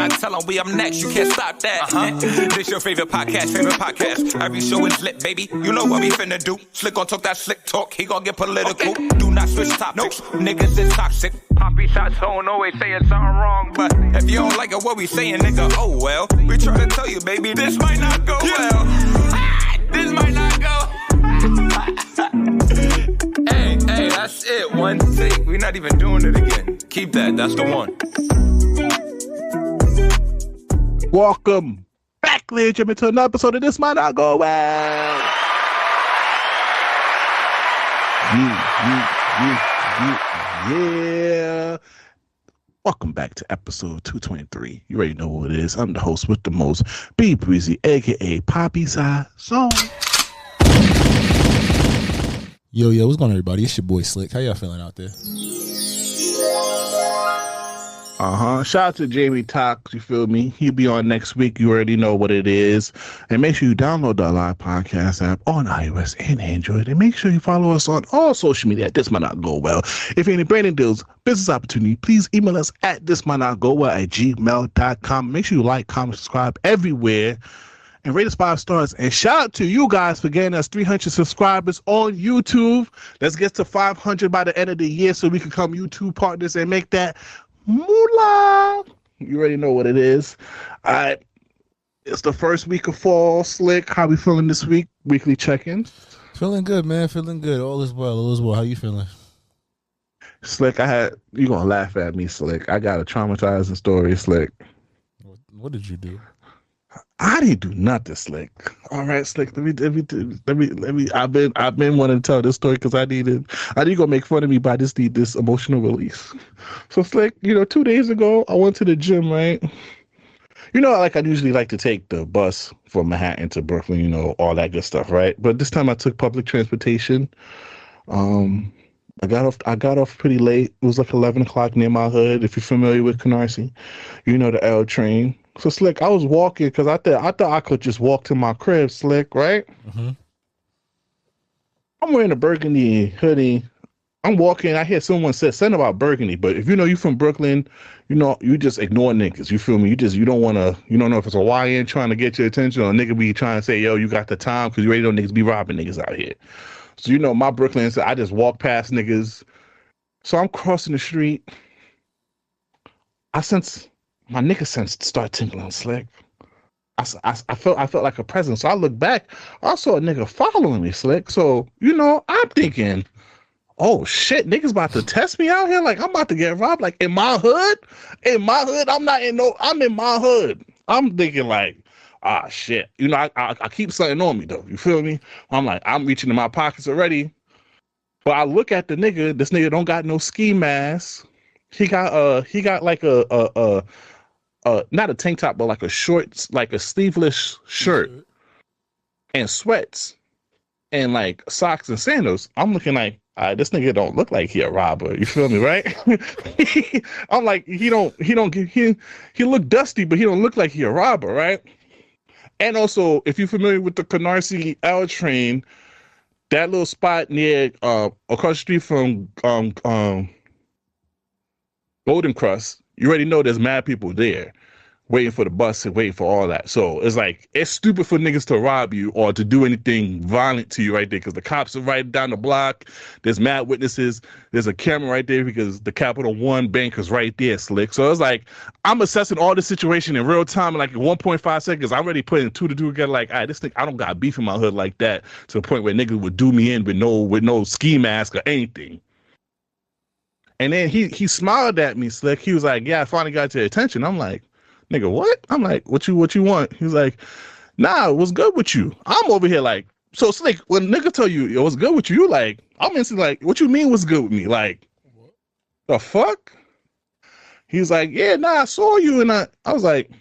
try to tell them we up next, you can't stop that. This your favorite podcast. Every show is lit, baby. You know what we finna do. Slick gon' talk that slick talk, he gon' get political. Okay. Do not switch topics, niggas is toxic. Poppy shots don't always saying something wrong, but if you don't like it, what we saying, nigga, oh well. We try to tell you, baby, this might not go well. This might not go. Hey, that's it. One take. We're not even doing it again. Keep that. That's the one. Welcome back, ladies and gentlemen, to another episode of This Might Not Go Well. Yeah. Welcome back to episode 223. You already know what it is. I'm the host with the most, B Breezy, aka Poppy Side Zone. Yo, what's going on, everybody? It's your boy Slick. How y'all feeling out there? Shout out to Jamie Talks, you feel me? He'll be on next week. You already know what it is. And make sure you download the Live Podcast app on iOS and Android. And make sure you follow us on all social media. This might not go well. If you're any branding deals, business opportunity, please email us at thismightnotgowell@gmail.com. Make sure you like, comment, subscribe everywhere. And rate us 5 stars. And shout out to you guys for getting us 300 subscribers on YouTube. Let's get to 500 by the end of the year so we can become YouTube partners and make that moolah. You already know what it is. All right. It's the first week of fall. Slick, how we feeling this week? Weekly check-in. Feeling good, man. Feeling good. All is well. How you feeling? Slick, you going to laugh at me, Slick. I got a traumatizing story, Slick. What did you do? I didn't do nothing, Slick. All right, Slick. Let me. I've been wanting to tell this story because I need gonna make fun of me, but I just need this emotional release. So, Slick, 2 days ago, I went to the gym, right? I usually like to take the bus from Manhattan to Brooklyn, all that good stuff, right? But this time I took public transportation. I got off pretty late. It was like 11 o'clock near my hood. If you're familiar with Canarsie, you know the L train. So, Slick, I was walking because I thought I could just walk to my crib, Slick, right? Mm-hmm. I'm wearing a burgundy hoodie. I'm walking. I hear someone say something about burgundy, but if you from Brooklyn, you just ignore niggas. You feel me? You don't know if it's a YN trying to get your attention or a nigga be trying to say, yo, you got the time, because you already know niggas be robbing niggas out here. So, my Brooklyn, I just walk past niggas. So I'm crossing the street. My nigga sense start tingling, Slick. I felt like a presence. So I looked back. I saw a nigga following me, Slick. So, I'm thinking, oh shit, niggas about to test me out here. Like, I'm about to get robbed. Like, in my hood, I'm in my hood. I'm thinking like, shit. I keep something on me though. You feel me? I'm like, I'm reaching in my pockets already. But I look at the nigga. This nigga don't got no ski mask. He got like a not a tank top, but like a shorts, like a sleeveless shirt and sweats and like socks and sandals. I'm looking like, this nigga don't look like he a robber. You feel me, right? I'm like, he look dusty, but he don't look like he a robber, right? And also, if you're familiar with the Canarsie L train, that little spot near across the street from Golden Crust, you already know there's mad people there waiting for the bus and waiting for all that. So it's like, it's stupid for niggas to rob you or to do anything violent to you right there because the cops are right down the block. There's mad witnesses. There's a camera right there because the Capital One bank is right there, Slick. So it's like, I'm assessing all the situation in real time in like 1.5 seconds. I'm already putting 2 to 2 together like, this thing, I don't got beef in my hood like that to the point where niggas would do me in with no ski mask or anything. And then he smiled at me, Slick. He was like, yeah, I finally got your attention. I'm like, nigga, what? I'm like, what you want? He's like, nah, what's good with you? I'm over here like, so Slick, when nigga tell you, yo, what's good with you? You like, I'm instantly like, what you mean what's good with me? Like, what the fuck? He's like, yeah, nah, I saw you. And I was like,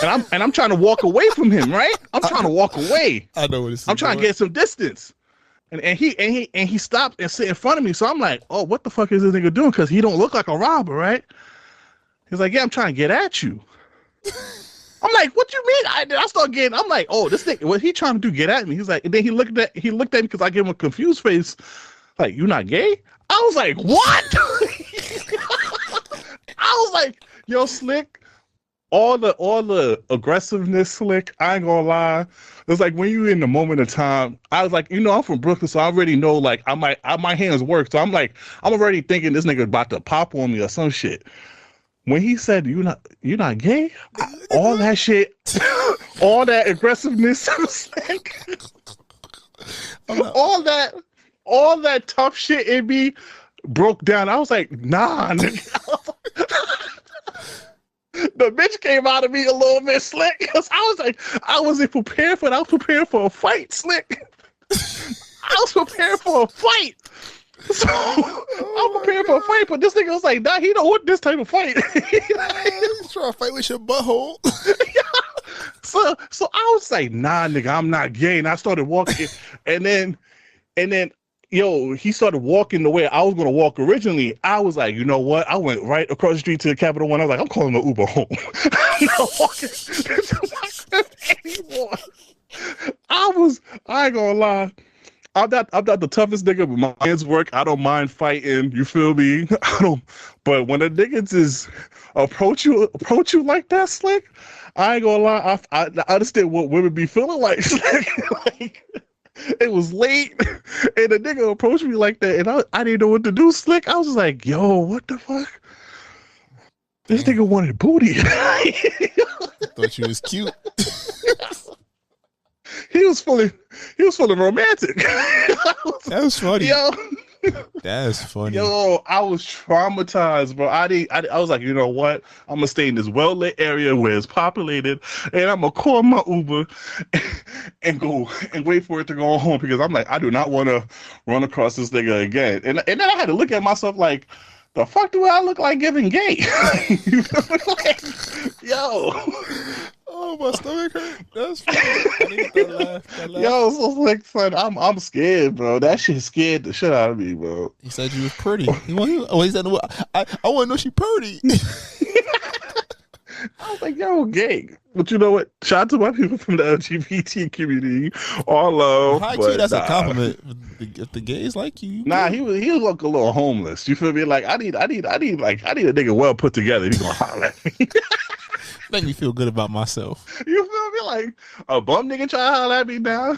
and I'm trying to walk away from him, right? I'm trying to walk away. I know what it's. I'm trying to get some distance. And he stopped and sit in front of me. So I'm like, oh, what the fuck is this nigga doing? Because he don't look like a robber, right? He's like, yeah, I'm trying to get at you. I'm like, what you mean? I start getting. I'm like, oh, this nigga, what he trying to do? Get at me? He's like, and then he looked at me because I gave him a confused face, like, you not gay? I was like, what? I was like, Yo, Slick, all the aggressiveness, Slick, I ain't gonna lie. It's like when you in the moment of time, I was like, I'm from Brooklyn, so I already know like my hands work. So I'm like, I'm already thinking this nigga about to pop on me or some shit. When he said you're not gay, all that shit, all that aggressiveness, was like, all that tough shit in me broke down. I was like, nah, nigga. The bitch came out of me a little bit, Slick, because I was like, I wasn't prepared for it. I was prepared for a fight, Slick. I was prepared for a fight. So I'm prepared for a fight, but this nigga was like, nah, he don't want this type of fight. He's trying to fight with your butthole. So I was like, nah, nigga, I'm not gay. And I started walking, and then, yo, he started walking the way I was gonna walk originally. I was like, you know what? I went right across the street to the Capital One. I was like, I'm calling the Uber home. I'm not walking to my crib anymore. I ain't gonna lie. I'm not the toughest nigga, but my hands work. I don't mind fighting. You feel me? But when the niggas is approach you like that, Slick, I ain't gonna lie. I understand what women be feeling like. Like, it was late, and the nigga approached me like that, and I didn't know what to do, Slick. I was just like, yo, what the fuck? This nigga wanted booty. Thought you was cute. He was feeling romantic. That was funny. Yo. That's funny. Yo, I was traumatized, bro. I was like, you know what? I'm gonna stay in this well-lit area where it's populated, and I'm gonna call my Uber and go and wait for it to go home, because I'm like, I do not want to run across this nigga again. And then I had to look at myself like, the fuck do I look like giving gay? Like, yo. Oh, my stomach hurt. That's funny. I need that laugh. Yo, so like, son, I'm scared, bro. That shit scared the shit out of me, bro. He said you was pretty. He said, I want to know she pretty. I was like, yo, gay. But you know what? Shout out to my people from the LGBT community. All love. High key, that's a compliment. If the gays like you, nah, he was like a little homeless. You feel me? Like I need a nigga well put together. He's gonna holler at me. Make me feel good about myself. You feel me? Like a bum nigga try to holler at me now.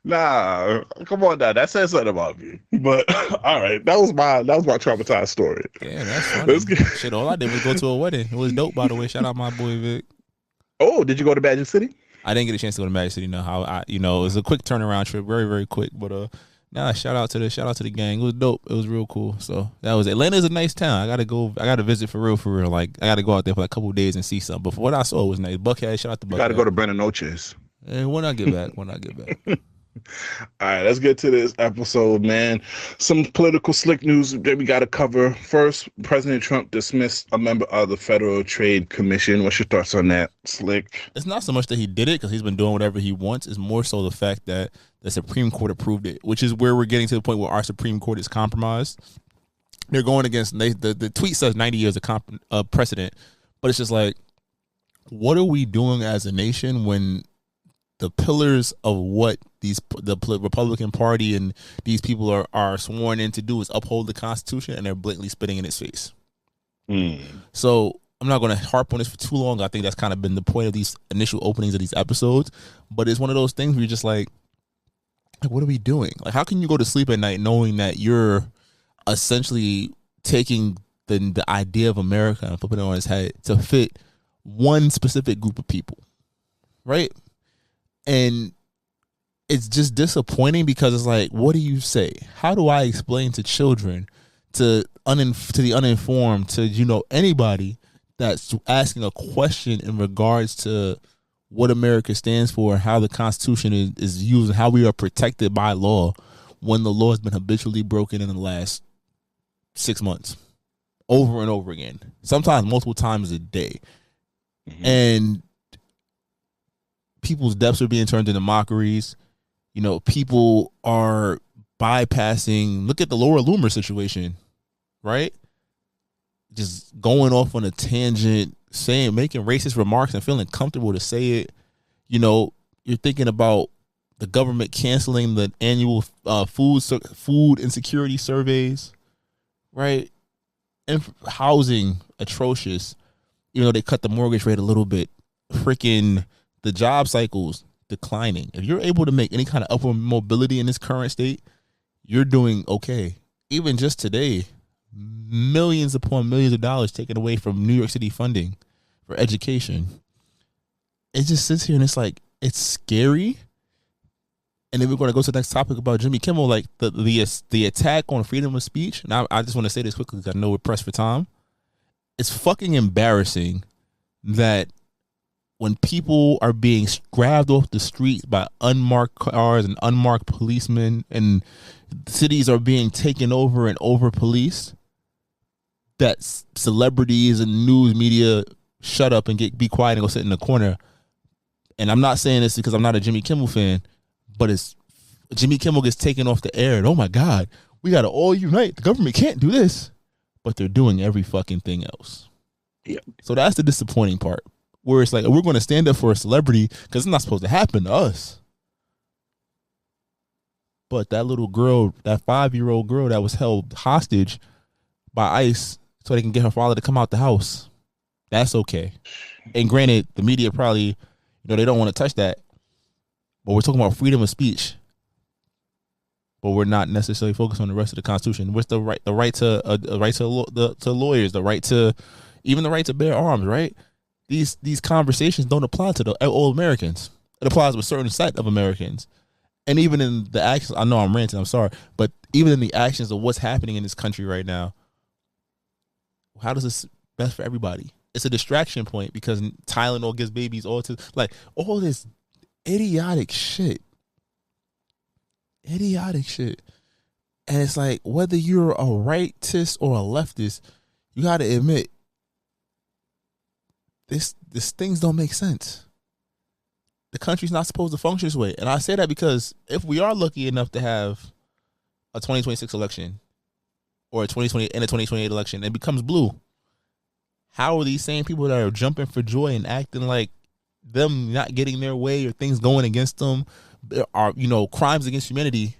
Nah, come on now. That says something about me. But all right, that was my traumatized story. Yeah, that's funny. Shit, all I did was go to a wedding. It was dope, by the way. Shout out my boy Vic. Oh, did you go to Magic City? I didn't get a chance to go to Magic City. It was a quick turnaround trip, very very quick. But shout out to the gang. It was dope. It was real cool. So that was Atlanta's a nice town. I gotta visit for real. Like I gotta go out there for like a couple of days and see something. But for what I saw, it was nice. Buckhead, shout out to Buckhead. You gotta go to Brennan Noches. And when I get back. All right, let's get to this episode, man. Some political slick news that we got to cover. First, President Trump dismissed a member of the Federal Trade Commission. What's your thoughts on that, Slick? It's not so much that he did it because he's been doing whatever he wants. It's more so the fact that the Supreme Court approved it, which is where we're getting to the point where our Supreme Court is compromised. They're going against the tweet says 90 years of precedent, but it's just like, what are we doing as a nation when the pillars of what the Republican Party and these people are sworn in to do is uphold the Constitution, and they're blatantly spitting in its face. So I'm not going to harp on this for too long. I think that's kind of been the point of these initial openings of these episodes. But it's one of those things where you're just like, what are we doing? Like, how can you go to sleep at night knowing that you're essentially taking the idea of America and flipping it on its head to fit one specific group of people, right? And it's just disappointing because it's like, what do you say? How do I explain to children, to the uninformed, to anybody that's asking a question in regards to what America stands for and how the Constitution is used and how we are protected by law, when the law has been habitually broken in the last 6 months, over and over again, sometimes multiple times a day, and people's deaths are being turned into mockeries. People are bypassing. Look at the Laura Loomer situation, right? Just going off on a tangent, making racist remarks and feeling comfortable to say it. You're thinking about the government canceling the annual food insecurity surveys, right? And housing atrocious. they cut the mortgage rate a little bit. Freaking the job cycles declining. If you're able to make any kind of upward mobility in this current state, you're doing okay. Even just today, millions upon millions of dollars taken away from New York City funding for education. It just sits here and it's like, it's scary. And then we're going to go to the next topic about Jimmy Kimmel, like the attack on freedom of speech. And I just want to say this quickly because I know we're pressed for time. It's fucking embarrassing that when people are being grabbed off the streets by unmarked cars and unmarked policemen, and cities are being taken over and over policed, that celebrities and news media shut up and be quiet and go sit in the corner. And I'm not saying this because I'm not a Jimmy Kimmel fan, but it's Jimmy Kimmel gets taken off the air and oh my God, we got to all unite. The government can't do this, but they're doing every fucking thing else. Yeah. So that's the disappointing part, where it's like, we're going to stand up for a celebrity because it's not supposed to happen to us. But that little girl, that 5-year-old girl that was held hostage by ICE so they can get her father to come out the house, that's okay. And granted, the media probably, they don't want to touch that. But we're talking about freedom of speech. But we're not necessarily focused on the rest of the Constitution. What's the right to lawyers, the right to, even the right to bear arms, right? These conversations don't apply to all Americans. It applies to a certain set of Americans. And even in the actions, I know I'm ranting, I'm sorry, but even in the actions of what's happening in this country right now, how does this best for everybody? It's a distraction point because Tylenol gives babies like all this idiotic shit. And it's like, whether you're a rightist or a leftist, you got to admit, this things don't make sense. The country's not supposed to function this way. And I say that because if we are lucky enough to have a 2026 election or a 2020 and a 2028 election, it becomes blue. How are these same people that are jumping for joy and acting like them not getting their way or things going against them are, crimes against humanity?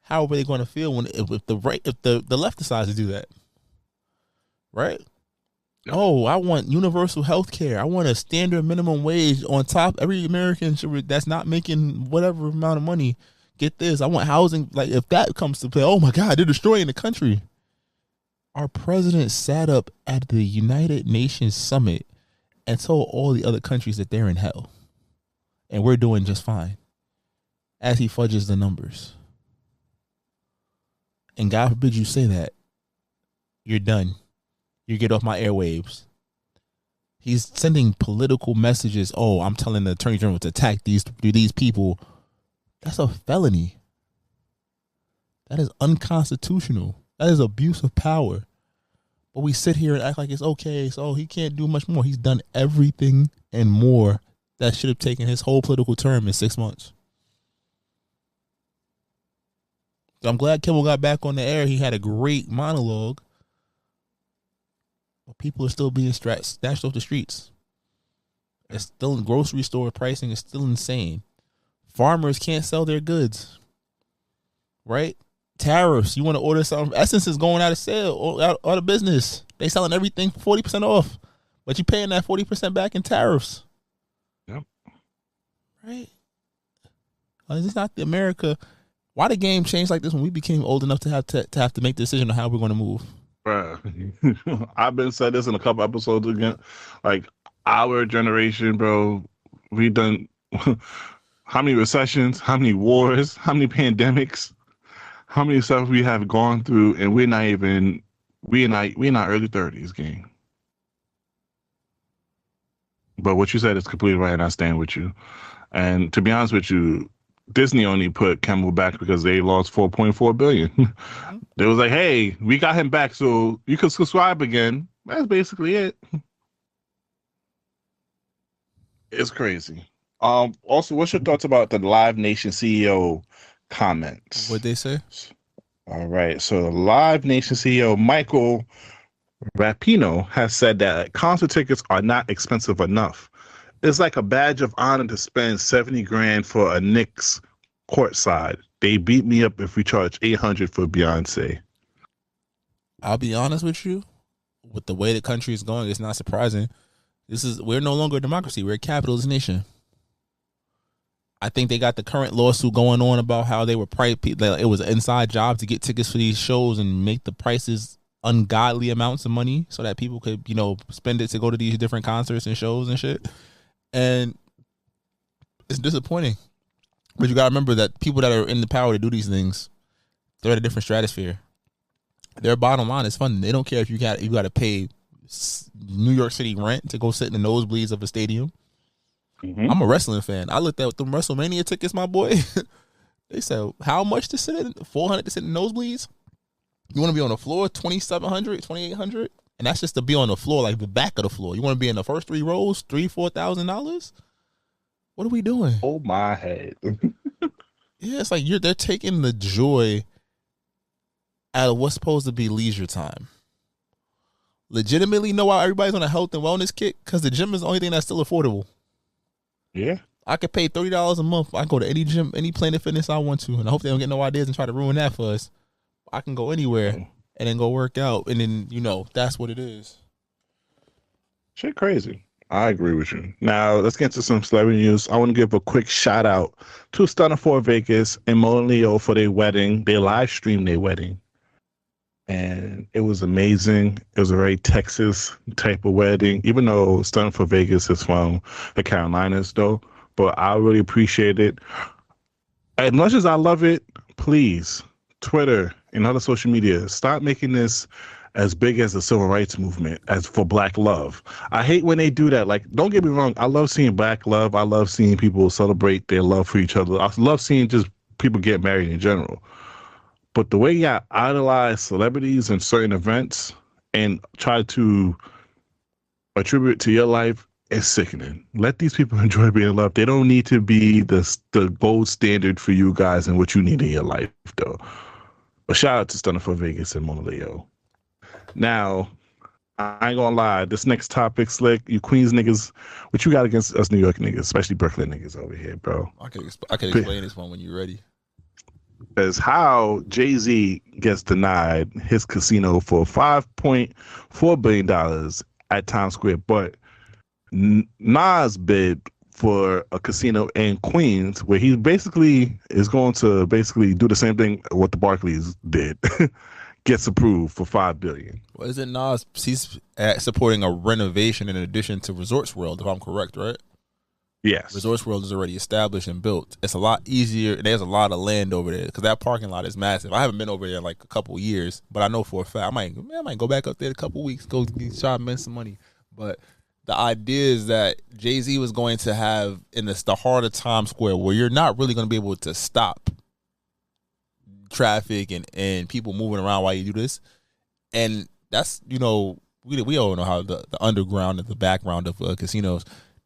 How are they going to feel if the left decides to do that? Right? Oh, I want universal health care. I want a standard minimum wage on top. Every American that's not making whatever amount of money get this. I want housing. Like, if that comes to play, oh my God, they're destroying the country. Our president sat up at the United Nations summit and told all the other countries that they're in hell. And we're doing just fine. As he fudges the numbers. And God forbid you say that. You're done. You get off my airwaves. He's sending political messages. Oh, I'm telling the Attorney General to attack these people. That's a felony. That is unconstitutional. That is abuse of power. But we sit here and act like it's okay. So he can't do much more. He's done everything and more that should have taken his whole political term in 6 months. So I'm glad Kimmel got back on the air. He had a great monologue. But people are still being snatched off the streets. It's still in grocery store pricing is still insane. Farmers can't sell their goods. Right? Tariffs. You want to order something? Essence is going out of sale, out of business. They selling everything 40% off. But you're paying that 40% back in tariffs. Yep. Right? Is this not the America? Why the game changed like this when we became old enough to have to make the decision on how we're going to move? Bruh. I've been said this in a couple episodes again. Like, our generation, bro, we done how many recessions, how many wars, how many pandemics, how many stuff we have gone through, and we're not even we in our early 30s, gang. But what you said is completely right, and I stand with you. And to be honest with you, Disney only put Kimmel back because they lost $4.4 billion. They was like, hey, we got him back, so you can subscribe again. That's basically it. It's crazy. Also, what's your thoughts about the Live Nation CEO comments? What'd they say? All right. So the Live Nation CEO, Michael Rapino, has said that concert tickets are not expensive enough. It's like a badge of honor to spend $70,000 for a Knicks courtside. They beat me up if we charge $800 for Beyonce. I'll be honest with you. With the way the country is going, it's not surprising. We're no longer a democracy. We're a capitalist nation. I think they got the current lawsuit going on about how they were it was an inside job to get tickets for these shows and make the prices ungodly amounts of money so that people could, spend it to go to these different concerts and shows and shit. And it's disappointing. But you gotta remember that people that are in the power to do these things, they're at a different stratosphere. Their bottom line is funding. They don't care if you got to pay New York City rent to go sit in the nosebleeds of a stadium. Mm-hmm. I'm a wrestling fan. I looked at them WrestleMania tickets, my boy. They said, how much to sit in? $400 to sit in nosebleeds? You want to be on the floor, $2,700, $2,800? And that's just to be on the floor, like the back of the floor. You want to be in the first 3 rows, $4,000? What are we doing? Oh, my head. Yeah, it's like they're taking the joy out of what's supposed to be leisure time. Legitimately know why everybody's on a health and wellness kick? Because the gym is the only thing that's still affordable. Yeah. I could pay $30 a month. I can go to any gym, any Planet Fitness I want to. And I hope they don't get no ideas and try to ruin that for us. I can go anywhere and then go work out. And then, that's what it is. Shit crazy. I agree with you. Now, let's get into some celebrity news. I want to give a quick shout out to Stunna for Vegas and Monaleo for their wedding. They live streamed their wedding. And it was amazing. It was a very Texas type of wedding, even though Stunna for Vegas is from the Carolinas, though. But I really appreciate it. As much as I love it, please, Twitter and other social media, stop making this as big as the civil rights movement, as for Black love. I hate when they do that. Like, don't get me wrong. I love seeing Black love. I love seeing people celebrate their love for each other. I love seeing just people get married in general. But the way y'all idolize celebrities in certain events and try to attribute it to your life is sickening. Let these people enjoy being loved. They don't need to be the gold standard for you guys and what you need in your life, though. But shout out to Stunna for Vegas and Monaleo. Now, I ain't gonna lie. This next topic, Slick, you Queens niggas, what you got against us New York niggas, especially Brooklyn niggas over here, bro? I can explain this one when you're ready. Is how Jay-Z gets denied his casino for $5.4 billion at Times Square, but Nas bid for a casino in Queens where he basically is going to do the same thing what the Barclays did. Gets approved for $5 billion. Well, isn't Nas, he's supporting a renovation in addition to Resorts World, if I'm correct, right? Yes. Resorts World is already established and built. It's a lot easier. There's a lot of land over there because that parking lot is massive. I haven't been over there in like a couple of years, but I know for a fact I might go back up there in a couple of weeks, go try to make some money. But the idea is that Jay-Z was going to have in the heart of Times Square where you're not really going to be able to stop traffic and people moving around while you do this. And that's, we all know how the underground and the background of casinos,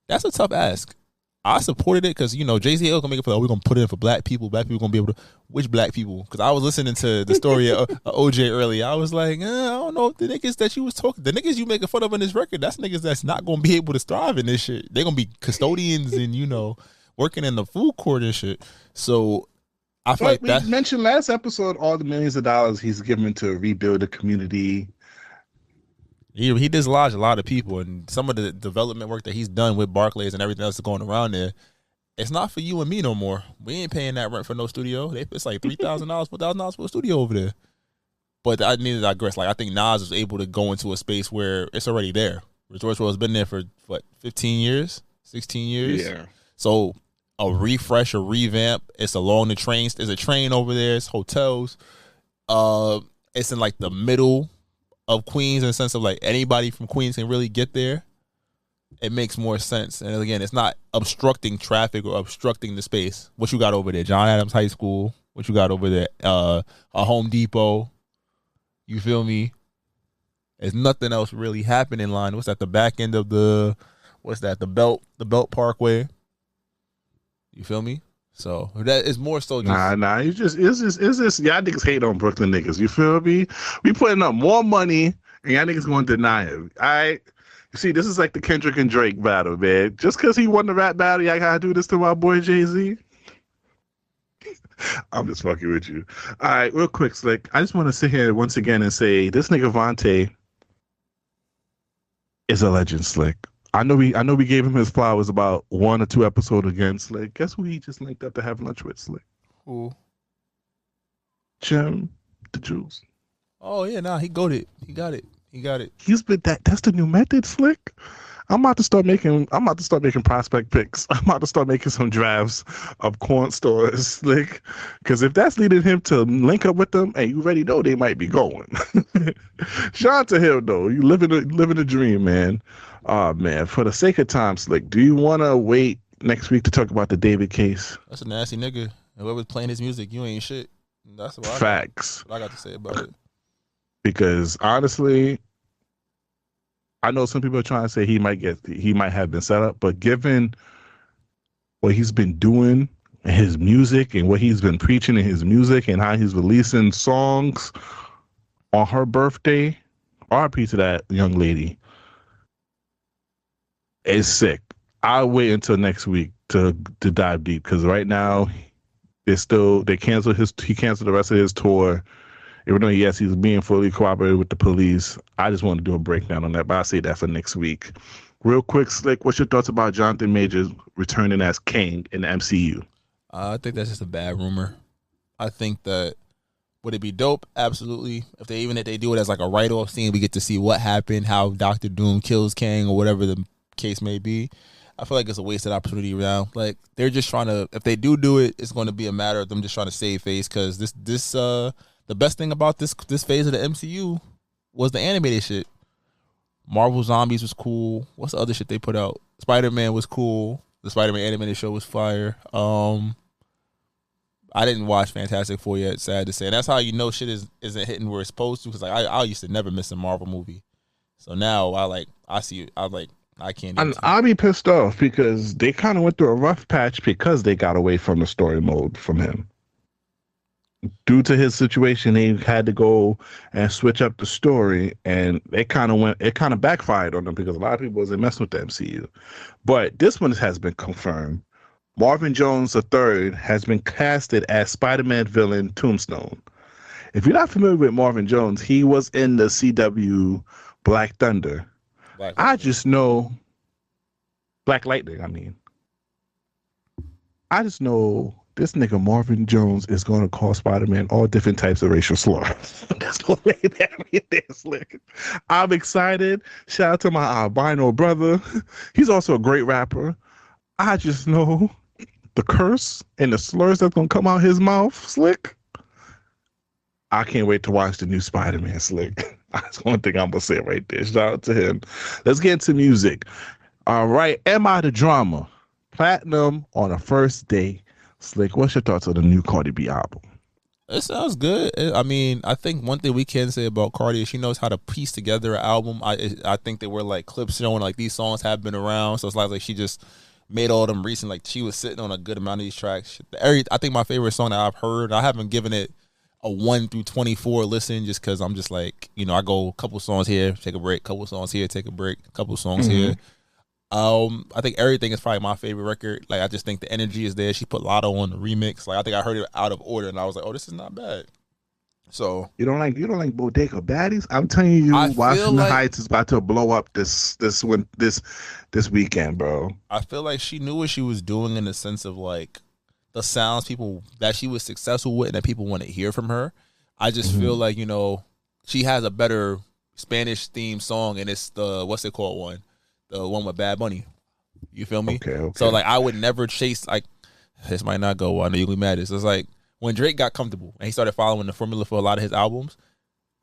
that's a tough ask. I supported it because, Jay-Z gonna make it for, we're gonna put it in for black people. Black people gonna be able to, which black people? Because I was listening to the story of OJ earlier. I was like, I don't know if the niggas that you was talking, the niggas you making fun of on this record, that's niggas that's not gonna be able to thrive in this shit. They're gonna be custodians and, working in the food court and shit. So I feel like we mentioned last episode all the millions of dollars he's given to rebuild the community. He dislodged a lot of people, and some of the development work that he's done with Barclays and everything else that's going around there, it's not for you and me no more. We ain't paying that rent for no studio. It's like $3,000, $4,000 for a studio over there. But I need to digress. Like, I think Nas was able to go into a space where it's already there. Resorts World has been there for, 15 years? 16 years? Yeah. So a refresh, a revamp. It's along the trains. There's a train over there. It's hotels. It's in, like, the middle of Queens in the sense of like anybody from Queens can really get there. It makes more sense. And again, it's not obstructing traffic or obstructing the space. What you got over there? John Adams High School. What you got over there? A Home Depot. You feel me? There's nothing else really happening in line. What's at the back end of the Belt Parkway? You feel me? So that is more so just it's just y'all niggas hate on Brooklyn niggas. You feel me? We putting up more money and y'all niggas gonna deny it. All right. You see, this is like the Kendrick and Drake battle, man. Just cause he won the rap battle, y'all gotta do this to my boy Jay-Z. I'm just fucking with you. All right, real quick, Slick. I just want to sit here once again and say this nigga Vontae is a legend, Slick. I know we gave him his flowers about 1 or 2 episodes again. Slick, guess who he just linked up to have lunch with? Slick, Who? Jim, the Juice. Oh yeah, nah, he got it. He got it. He got it. He's been that's the new method, Slick. I'm about to start making prospect picks. I'm about to start making some drafts of corn stores, Slick. Because if that's leading him to link up with them, and you already know they might be going. Shout out to him though. You living a dream, man. Man, for the sake of time, Slick, do you wanna wait next week to talk about the David case? That's a nasty nigga. Whoever's playing his music, you ain't shit. That's what Facts. I got to say about it. Because honestly, I know some people are trying to say he might have been set up, but given what he's been doing in his music and what he's been preaching in his music and how he's releasing songs on her birthday, RP to that young lady, is sick. I'll wait until next week to dive deep because right now he canceled the rest of his tour. Even though, yes, he's being fully cooperative with the police. I just want to do a breakdown on that, but I'll say that for next week. Real quick, Slick, what's your thoughts about Jonathan Majors returning as Kang in the MCU? I think that's just a bad rumor. I think that would it be dope? Absolutely. If they do it as like a write-off scene, we get to see what happened, how Doctor Doom kills Kang or whatever the case may be. I feel like it's a wasted opportunity around. Like they're just trying to. If they do it, it's going to be a matter of them just trying to save face because the best thing about this phase of the MCU was the animated shit. Marvel Zombies was cool. What's the other shit they put out? Spider-Man was cool. The Spider-Man animated show was fire. I didn't watch Fantastic Four yet, sad to say. And that's how you know shit isn't hitting where it's supposed to. Because like I used to never miss a Marvel movie. So now I can't. I'll be pissed off because they kind of went through a rough patch because they got away from the story mode from him. Due to his situation, they had to go and switch up the story, and it kind of backfired on them because a lot of people wasn't messing with the MCU. But this one has been confirmed. Marvin Jones III has been casted as Spider-Man villain Tombstone. If you're not familiar with Marvin Jones, he was in the CW Black Thunder. I just know Black Lightning, I just know this nigga Marvin Jones is going to call Spider-Man all different types of racial slurs. That's going to lay that right there, Slick. I'm excited. Shout out to my albino brother. He's also a great rapper. I just know the curse and the slurs that's going to come out his mouth, Slick. I can't wait to watch the new Spider-Man, Slick. That's one thing I'm going to say right there. Shout out to him. Let's get into music. All right. Am I the Drama? Platinum on a First Day. Slick, what's your thoughts on the new Cardi B album? It sounds good. I think one thing we can say about Cardi is she knows how to piece together an album. I think there were like clips showing like these songs have been around, so it's like she just made all of them recent. Like she was sitting on a good amount of these tracks. I think my favorite song that I've heard, I haven't given it a 1 through 24 listen just because I'm just like, I go a couple songs here, take a break, couple songs here, take a break, couple songs here. I think Everything is probably my favorite record. Like I just think the energy is there. She put Lotto on the remix. Like I think I heard it out of order and I was like, oh, this is not bad. So you don't like Bodega Baddies? I'm telling you, Washington Heights is about to blow up this weekend, bro. I feel like she knew what she was doing in the sense of like the sounds people that she was successful with and that people want to hear from her. I just feel like, she has a better Spanish themed song and it's the what's it called one? The one with Bad Bunny. You feel me? Okay. So like I would never chase like this might not go well. I know you'll be mad at this. It's like when Drake got comfortable and he started following the formula for a lot of his albums,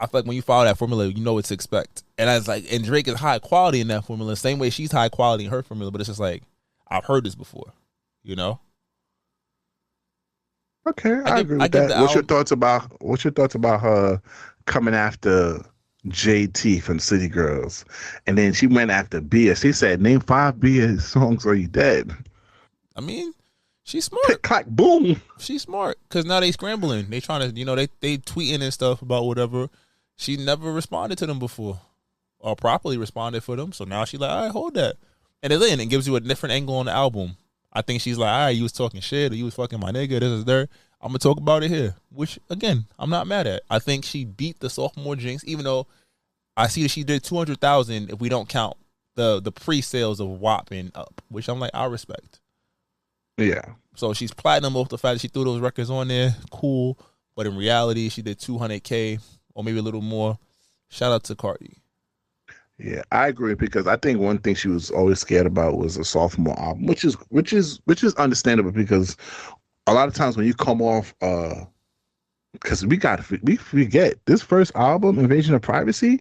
I feel like when you follow that formula, you know what to expect. And I was like, and Drake is high quality in that formula, same way she's high quality in her formula, but it's just like I've heard this before, Okay, I agree with that. What's your thoughts about her coming after JT from City Girls, and then she went after Bia? She said, "Name 5 Bia songs or you dead." I mean, she's smart. Click, clack, boom. She's smart because now they scrambling. They trying to, they tweeting and stuff about whatever. She never responded to them before, or properly responded for them. So now she's like, "All right, hold that," and then it gives you a different angle on the album. I think she's like, all right, you was talking shit or you was fucking my nigga, this is there. I'm going to talk about it here, which, again, I'm not mad at. I think she beat the sophomore jinx, even though I see that she did 200,000 if we don't count the pre-sales of WAP and up, which I'm like, I respect. Yeah. So she's platinum off the fact that she threw those records on there. Cool. But in reality, she did 200K or maybe a little more. Shout out to Cardi. Yeah, I agree because I think one thing she was always scared about was a sophomore album, which is understandable because a lot of times when you come off because we forget this first album, Invasion of Privacy,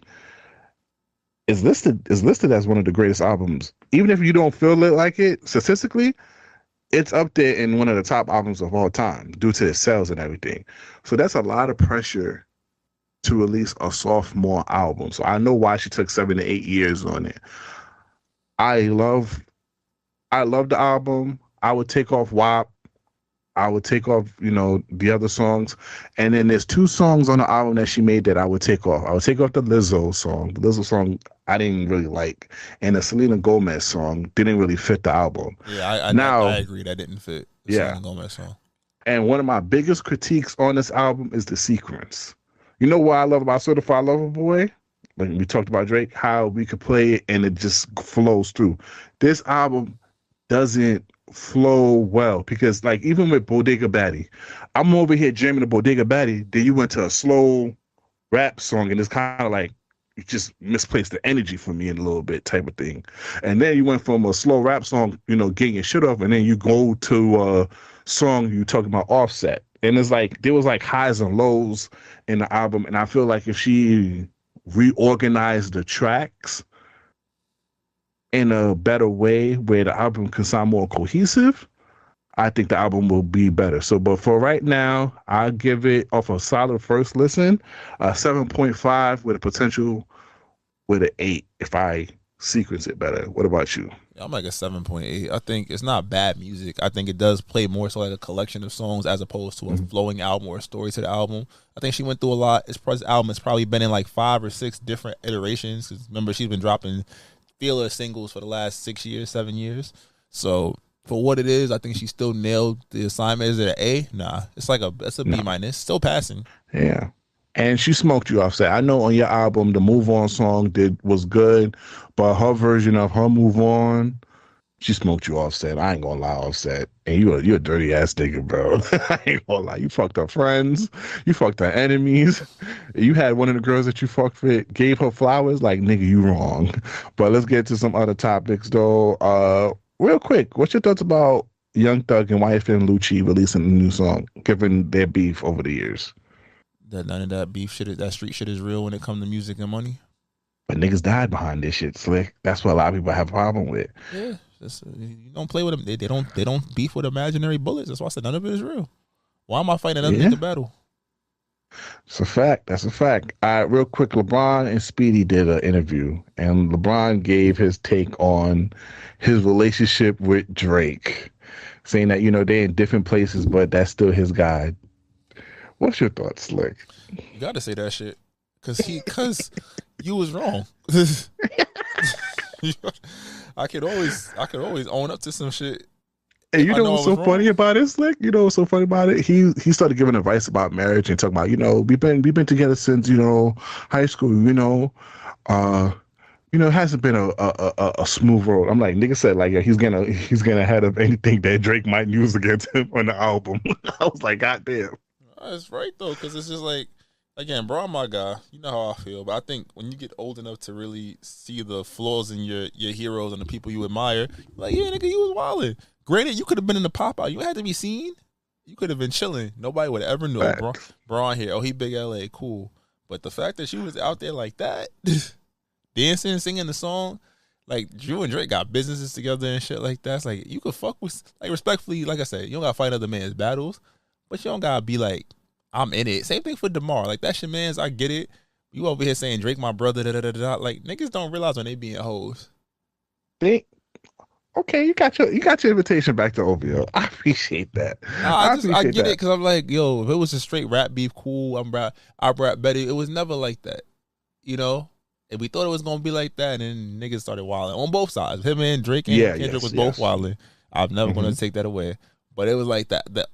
is listed as one of the greatest albums. Even if you don't feel it like it statistically, it's up there in one of the top albums of all time due to its sales and everything. So that's a lot of pressure to release a sophomore album. So I know why she took 7 to 8 years on it. I love the album. I would take off WAP. I would take off, the other songs. And then there's 2 songs on the album that she made that I would take off. I would take off the Lizzo song. The Lizzo song I didn't really like. And the Selena Gomez song didn't really fit the album. Yeah, I agree. That didn't fit the Selena Gomez song. And one of my biggest critiques on this album is the sequence. You know what I love about Certified Lover Boy? Like we talked about Drake, how we could play it and it just flows through. This album doesn't flow well because, like, even with Bodega Baddie, I'm over here jamming the Bodega Baddie. Then you went to a slow rap song and it's kind of like you just misplaced the energy for me in a little bit type of thing. And then you went from a slow rap song, getting your shit off, and then you go to a song you talking about Offset. And it's like there was like highs and lows in the album, and I feel like if she reorganized the tracks in a better way where the album can sound more cohesive, I think the album will be better. So, but for right now, I'll give it off a solid first listen, 7.5 with a potential with an 8 if I sequence it better. What about you? I'm like a 7.8. I think it's not bad music. I think it does play more so like a collection of songs as opposed to a flowing album or a story to the album. I think she went through a lot. This album has probably been in like 5 or 6 different iterations. 'Cause remember, she's been dropping filler singles for the last 6 years, 7 years. So for what it is, I think she still nailed the assignment. Is it an A? Nah, it's a B minus. Still passing. Yeah. And she smoked you, Offset. I know on your album, the Move On song was good, but her version of her Move On, she smoked you, Offset. I ain't gonna lie, Offset. And you're a dirty ass nigga, bro. I ain't gonna lie. You fucked her friends. You fucked her enemies. You had one of the girls that you fucked with, gave her flowers. Like, nigga, you wrong. But let's get to some other topics, though. Real quick, what's your thoughts about Young Thug and YFN and Lucci releasing a new song, given their beef over the years? That none of that beef shit, that street shit is real when it comes to music and money. But niggas died behind this shit, Slick. That's what a lot of people have a problem with. Yeah, you don't play with them. They don't beef with imaginary bullets. That's why I said none of it is real. Why am I fighting another nigga battle? It's a fact. That's a fact. Real quick, LeBron and Speedy did an interview, and LeBron gave his take on his relationship with Drake, saying that they're in different places, but that's still his guy. What's your thoughts, Slick? You got to say that shit because you was wrong. I could always own up to some shit. And you know what's so funny about it, Slick? You know what's so funny about it? He started giving advice about marriage and talking about, we've been together since, high school, it hasn't been a smooth road. I'm like, nigga said, like, yeah, he's gonna head up anything that Drake might use against him on the album. I was like, God damn. That's right though, because it's just like, again, bro, I'm my guy. You know how I feel, but I think when you get old enough to really see the flaws in your heroes and the people you admire, like, yeah, nigga, you was wildin'. Granted, you could have been in the pop out. You had to be seen. You could have been chilling. Nobody would have ever known. Braun here. Oh, he big LA, cool. But the fact that she was out there like that, dancing, singing the song, like Drew and Drake got businesses together and shit like that. It's like you could fuck with, like, respectfully, like I said, you don't gotta fight other man's battles. But you don't gotta be like, I'm in it. Same thing for DeMar. Like, that's your man's. I get it. You over here saying Drake, my brother, da da da da. Like, niggas don't realize when they being hoes. Okay, you got your invitation back to OVO. I appreciate that. I get it because I'm like, yo, if it was a straight rap beef, cool. I rap better. It was never like that, If we thought it was gonna be like that, and then niggas started wilding on both sides. Him and Drake and Kendrick was both wilding. I'm never gonna take that away. But it was like that. The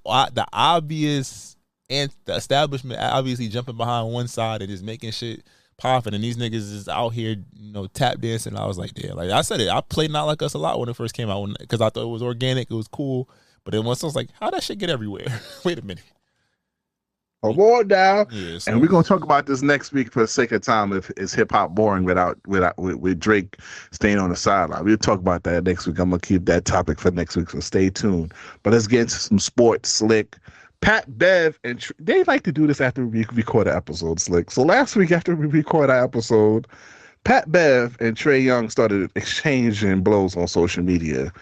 obvious and the establishment obviously jumping behind one side and just making shit popping, and these niggas is out here, tap dancing. I was like, yeah, like I said it. I played Not Like Us a lot when it first came out because I thought it was organic, it was cool. But then once I was like, how'd that shit get everywhere? Wait a minute. Come on down. Yeah, so. And we're gonna talk about this next week for the sake of time. If is hip hop boring with Drake staying on the sideline, we'll talk about that next week. I'm gonna keep that topic for next week, so stay tuned. But let's get into some sports. Slick, Pat Bev, and they like to do this after we record an episode. Slick. So last week after we record our episode, Pat Bev and Trae Young started exchanging blows on social media,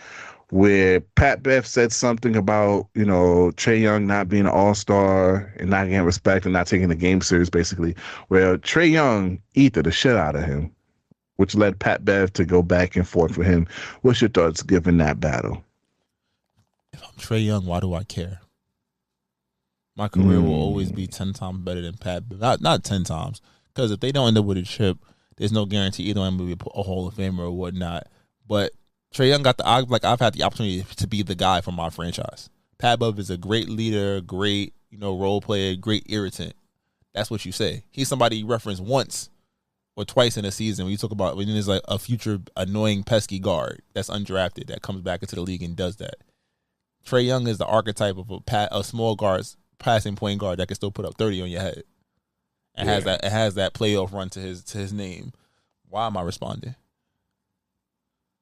where Pat Bev said something about, Trae Young not being an all-star and not getting respect and not taking the game serious, basically, where Trae Young eated the shit out of him, which led Pat Bev to go back and forth with him. What's your thoughts given that battle? If I'm Trae Young, why do I care? My career will always be 10 times better than Pat Bev. Not 10 times, because if they don't end up with a chip, there's no guarantee either I'm going to be a Hall of Famer or whatnot. But Trae Young I've had the opportunity to be the guy for my franchise. Pat Bev is a great leader, great, role player, great irritant. That's what you say. He's somebody you reference once or twice in a season when you talk about when there's like a future annoying pesky guard that's undrafted that comes back into the league and does that. Trae Young is the archetype of a small guard's passing point guard that can still put up 30 on your head. And has that playoff run to his name. Why am I responding?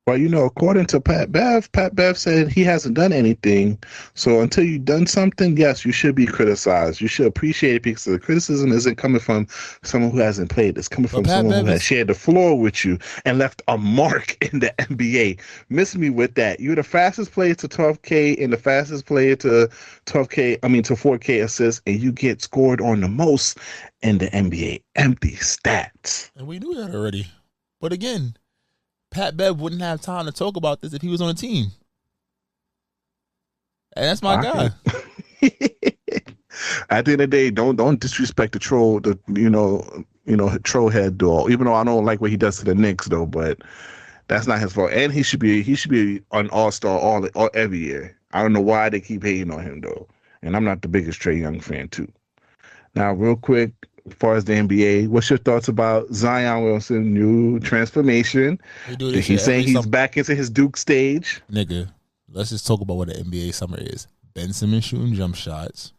Well, according to Pat Bev said he hasn't done anything. So until you've done something, yes, you should be criticized. You should appreciate it because the criticism isn't coming from someone who hasn't played. It's coming from someone who has shared the floor with you and left a mark in the NBA. Miss me with that. You're the fastest player to 12K and the fastest player to 4K assists, and you get scored on the most in the NBA. Empty stats. And we knew that already. But again, Pat Bev wouldn't have time to talk about this if he was on a team. And that's my guy. At the end of the day, don't disrespect the troll, troll head dog. Even though I don't like what he does to the Knicks though, but that's not his fault. And he should be an all-star all every year. I don't know why they keep hating on him though. And I'm not the biggest Trae Young fan too. Now, real quick, as far as the NBA, what's your thoughts about Zion Wilson, new transformation? He's saying he's back into his Duke stage. Nigga, let's just talk about what the NBA summer is. Ben Simmons shooting jump shots.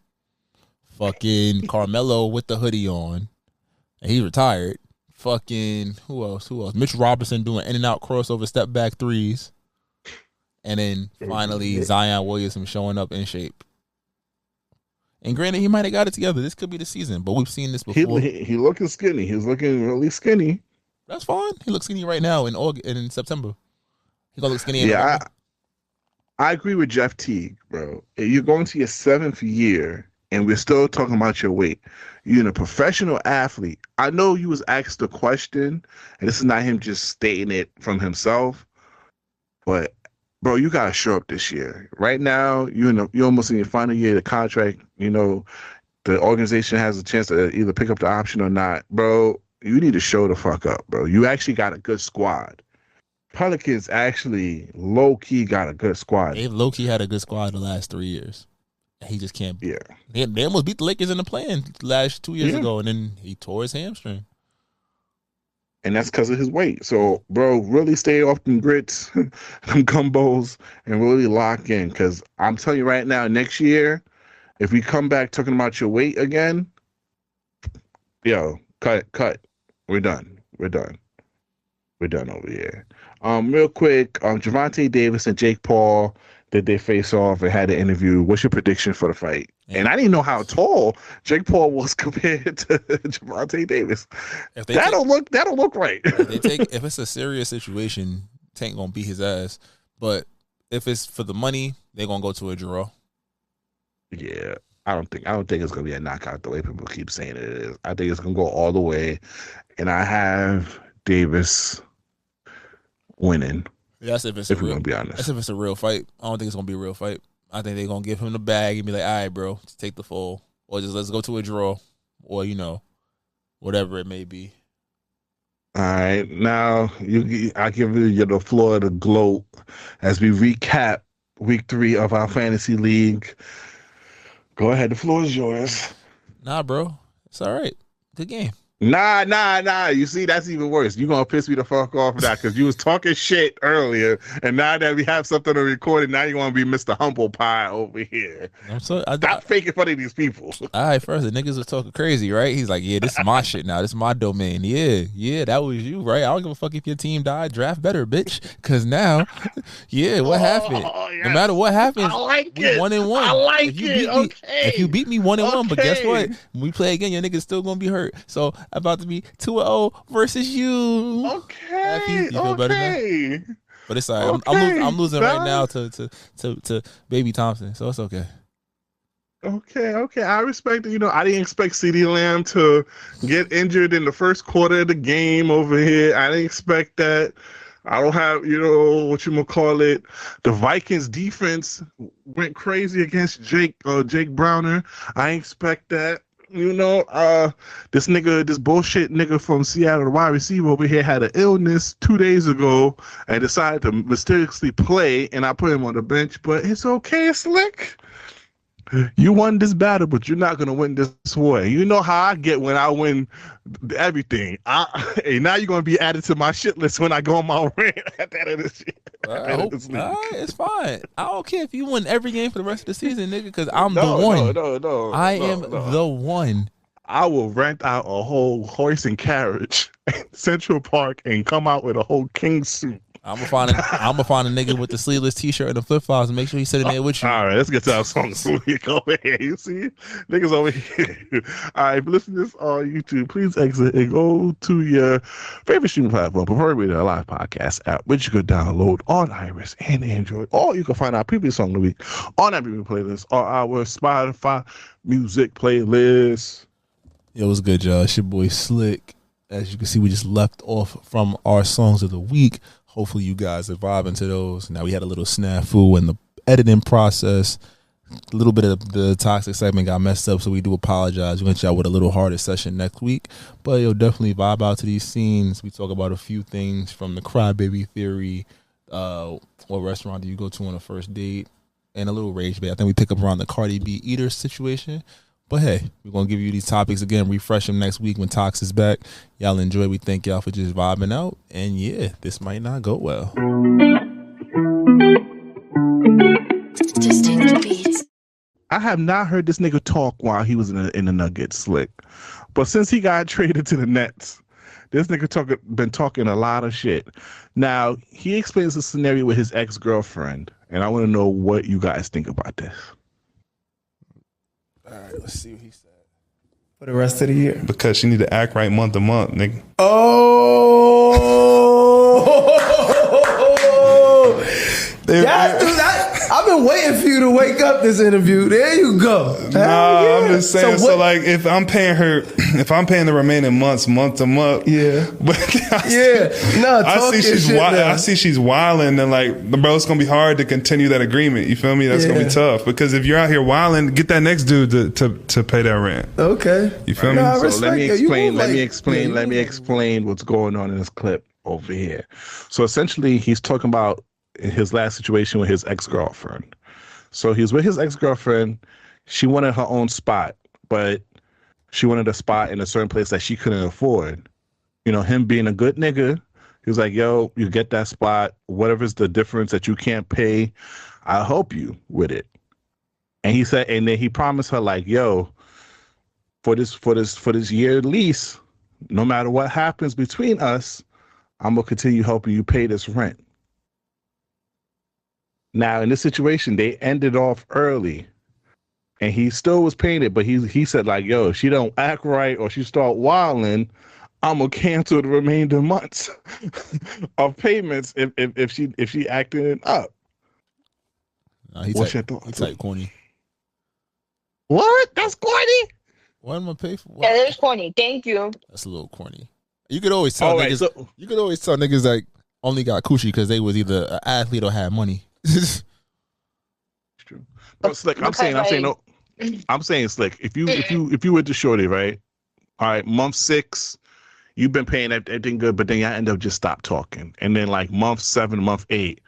Fucking Carmelo with the hoodie on. And he retired. Fucking, who else? Mitch Robinson doing in and out crossover step back threes. And then finally Zion Williamson showing up in shape. And granted, he might have got it together. This could be the season, but we've seen this before. He looking skinny. He's looking really skinny. That's fine. He looks skinny right now in August and in September. He's gonna look skinny. I agree with Jeff Teague, bro. You're going to your 7th year, and we're still talking about your weight. You're a professional athlete. I know you was asked the question, and this is not him just stating it from himself, but bro, you gotta show up this year. Right now, you're almost in your final year of the contract. The organization has a chance to either pick up the option or not. Bro, you need to show the fuck up, bro. You actually got a good squad. Pelicans actually low-key got a good squad. They've low-key had a good squad the last 3 years. He just can't. Yeah. They almost beat the Lakers in the play-in last 2 years ago, and then he tore his hamstring. And that's because of his weight. So, bro, really stay off them grits, them gumbos, and really lock in. Because I'm telling you right now, next year, if we come back talking about your weight again, cut. We're done over here. Real quick, Javante Davis and Jake Paul did they face off and had an interview. What's your prediction for the fight? Yeah. And I didn't know how tall Jake Paul was compared to Javante Davis. That'll look right. If it's a serious situation, Tank gonna beat his ass. But if it's for the money, they're gonna go to a draw. Yeah. I don't think it's gonna be a knockout the way people keep saying it is. I think it's gonna go all the way. And I have Davis winning. That's if it's if we're gonna be honest. That's if it's a real fight. I don't think it's gonna be a real fight. I think they're gonna give him the bag and be like, all right, bro, just take the fall. Or just let's go to a draw. Or, whatever it may be. All right. Now I give you the floor to gloat as we recap week 3 of our fantasy league. Go ahead, the floor is yours. Nah, bro. It's all right. Good game. Nah. You see, that's even worse. You gonna piss me the fuck off now because you was talking shit earlier, and now that we have something to record, now you want to be Mr. Humble Pie over here. Stop faking fun of these people. All right, first the niggas was talking crazy, right? He's like, yeah, this is my shit now. This is my domain. Yeah, that was you, right? I don't give a fuck if your team died. Draft better, bitch. Because now, yeah, what happened? Yes. No matter what happens, we 1-1. I like it. If you beat me 1-1, but guess what? When we play again, your niggas still gonna be hurt. So about to be 2-0 versus you. Okay. You feel better now? But it's all right. I'm losing right now to Baby Thompson, so it's okay. Okay. I respect it. You know, I didn't expect CeeDee Lamb to get injured in the first quarter of the game over here. I didn't expect that. I don't have, the Vikings defense went crazy against Jake Browner. I didn't expect that. This bullshit nigga from Seattle, the wide receiver over here, had an illness 2 days ago and decided to mysteriously play, and I put him on the bench. But it's okay, Slick. You won this battle, but you're not gonna win this war. You know how I get when I win everything. And now you're gonna be added to my shit list when I go on my rant at the end of this shit. It's fine. I don't care if you win every game for the rest of the season, nigga, because I'm the one. No. I am the one. I will rent out a whole horse and carriage in Central Park and come out with a whole king suit. I'm gonna find a nigga with the sleeveless t-shirt and the flip flops and make sure he's sitting there with you. All right, let's get to our song. Over here, you see, niggas over here. All right, if you listen to this on YouTube, please exit and go to your favorite streaming platform, preferably the live podcast app, which you could download on Iris and Android, or you can find our previous song of the week on our previous playlist or our Spotify music playlist. Yo, what's good, y'all? It's your boy Slick. As you can see, we just left off from our songs of the week. Hopefully you guys are vibing to those. Now we had a little snafu in the editing process. A little bit of the toxic segment got messed up, so we do apologize. We'll hit y'all with a little harder session next week. But definitely vibe out to these scenes. We talk about a few things from the crybaby theory. What restaurant do you go to on a first date? And a little rage bait. I think we pick up around the Cardi B eater situation. But hey, we're going to give you these topics again, refresh them next week when Tox is back. Y'all enjoy. We thank y'all for just vibing out. And yeah, this might not go well. I have not heard this nigga talk while he was in the Nuggets, Slick. But since he got traded to the Nets, this nigga been talking a lot of shit. Now, he explains the scenario with his ex-girlfriend, and I want to know what you guys think about this. All right, let's see what he said. For the rest of the year. Because she need to act right month to month, nigga. Oh! Yeah, dude, I've been waiting for you to wake up this interview. There you go. Nah, I'm just saying. So like, if I'm paying the remaining months, month to month, yeah. But I see she's wilding, and like, bro, it's gonna be hard to continue that agreement. You feel me? That's gonna be tough because if you're out here wilding, get that next dude to pay that rent. Okay, you feel me? So let me explain what's going on in this clip over here. So essentially, he's talking about his last situation with his ex-girlfriend. So he's with his ex-girlfriend. She wanted her own spot, but she wanted a spot in a certain place that she couldn't afford. Him being a good nigga, he was like, yo, you get that spot. Whatever's the difference that you can't pay, I'll help you with it. And he said, and then he promised her like, yo, for this year lease, no matter what happens between us, I'm gonna continue helping you pay this rent. Now, in this situation, they ended off early, and he still was paying it, but he said, like, yo, if she don't act right or she start wilding, I'm going to cancel the remainder months of payments if she acting up. What's your thought? He's like corny. What? That's corny? What am I going to pay for? What? Yeah, that's corny. Thank you. That's a little corny. You could always tell niggas like only got coochie because they was either an athlete or had money. It's true. But Slick, I'm saying Slick, if you were to shorty, right? All right, month 6, you've been paying everything good, but then you end up just stop talking. And then like month 7, month 8,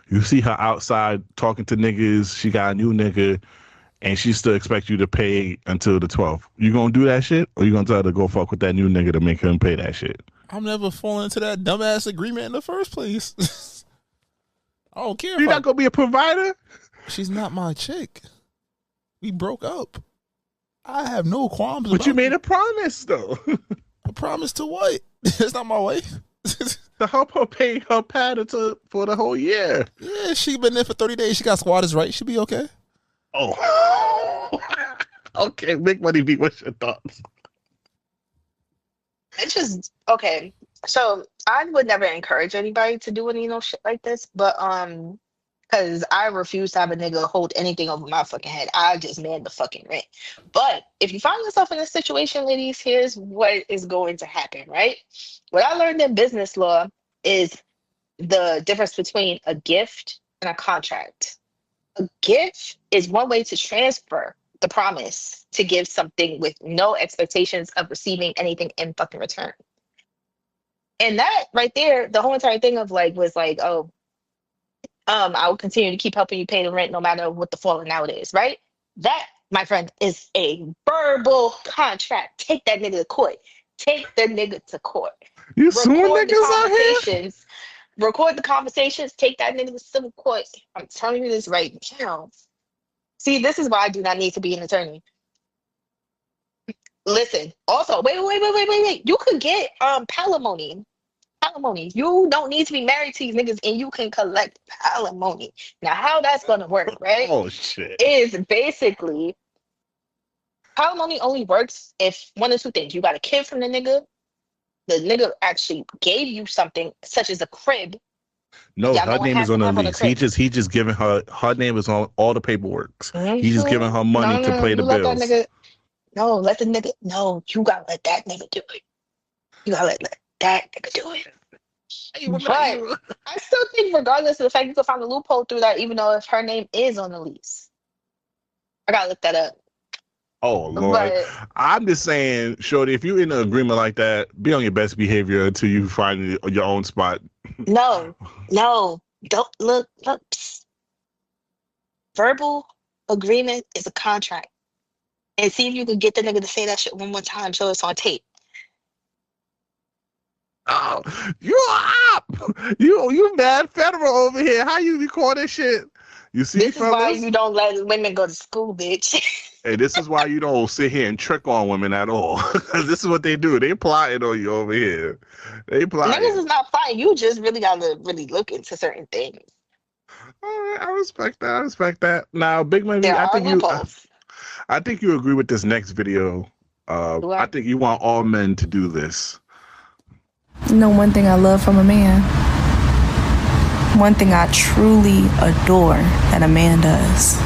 you see her outside talking to niggas, she got a new nigga, and she still expects you to pay until the 12th. You gonna do that shit, or you gonna tell her to go fuck with that new nigga to make him pay that shit? I'm never falling into that dumbass agreement in the first place. I don't care. You're not gonna be a provider. She's not my chick. We broke up. I have no qualms. But you made a promise, though. A promise to what? It's not my wife. To help her pay her pad for the whole year. Yeah, she been there for 30 days. She got squatters' right. She'll be okay. Oh. Okay, Big Money B, what's your thoughts? It's just okay. So I would never encourage anybody to do any shit like this, but because I refuse to have a nigga hold anything over my fucking head. I just man the fucking rent. But if you find yourself in this situation, ladies, here's what is going to happen, right? What I learned in business law is the difference between a gift and a contract. A gift is one way to transfer the promise to give something with no expectations of receiving anything in fucking return. And that right there, the whole entire thing of was oh, I will continue to keep helping you pay the rent no matter what the falling out is, right? That, my friend, is a verbal contract. Take that nigga to court. Take the nigga to court. You suing niggas out here? Record the conversations. Take that nigga to civil court. I'm telling you this right now. See, this is why I do not need to be an attorney. Listen, also, wait. You could get palimony. Palimony. You don't need to be married to these niggas and you can collect palimony. Now, how that's gonna work, right? Oh shit. Is basically palimony only works if one or two things. You got a kid from the nigga actually gave you something such as a crib. No, her name is on the lease. He just giving her name is on all the paperwork. Mm-hmm. He's just giving her money to pay the bills. Let the nigga. No, you gotta let that nigga do it. You gotta let that nigga do it. But I still think, regardless of the fact, you can find a loophole through that, even though if her name is on the lease. I gotta look that up. Oh Lord, But I'm just saying, shorty, if you're in an agreement like that, be on your best behavior until you find your own spot. no, don't look. Psst. Verbal agreement is a contract, and see if you can get the nigga to say that shit one more time so it's on tape. Oh, you up? You mad federal over here? How you record this shit? You see, This is why fellas? you don't let women go to school, bitch. Hey, this is why you don't sit here and trick on women at all. Because this is what they do. They plotting on you over here. They plotting. Niggas is not fine. You just really gotta really look into certain things. All right, I respect that. Now, Big Money, There I are think loopholes. I think you agree with this next video. I think you want all men to do this. You know, one thing I love from a man, one thing I truly adore that a man does